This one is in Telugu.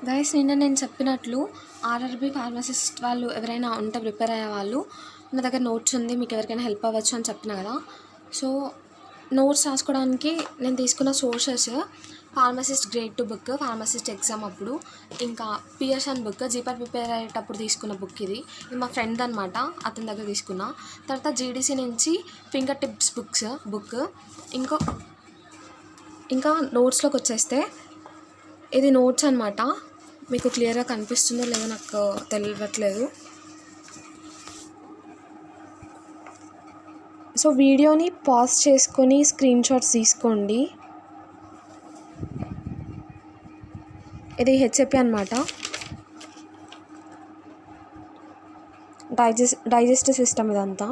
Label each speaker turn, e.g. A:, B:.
A: గైస్ నిన్న నేను చెప్పినట్లు ఆర్ఆర్బీ ఫార్మసిస్ట్ వాళ్ళు ఎవరైనా ఉంటే ప్రిపేర్ అయ్యే వాళ్ళు నా దగ్గర నోట్స్ ఉంది, మీకు ఎవరికైనా హెల్ప్ అవ్వచ్చు అని చెప్పిన కదా. సో నోట్స్ రాసుకోవడానికి నేను తీసుకున్న sources pharmacist grade 2 book, pharmacist exam అప్పుడు, ఇంకా పియర్సన్ బుక్, జీపర్ ప్రిపేర్ అయ్యేటప్పుడు తీసుకున్న బుక్. ఇది మా ఫ్రెండ్ అనమాట, అతని దగ్గర తీసుకున్నా. తర్వాత జీడీసీ నుంచి ఫింగర్ టిప్స్ బుక్. ఇంకా నోట్స్లోకి వచ్చేస్తే ఇది నోట్స్ అనమాట. మీకు క్లియర్గా కనిపిస్తుందో లేదో నాకు తెలియట్లేదు. సో వీడియోని పాజ్ చేసుకొని స్క్రీన్ షాట్స్ తీసుకోండి. ఇది హెచ్ఏపీ అనమాట, డైజెస్టివ్ సిస్టమ్ ఇదంతా.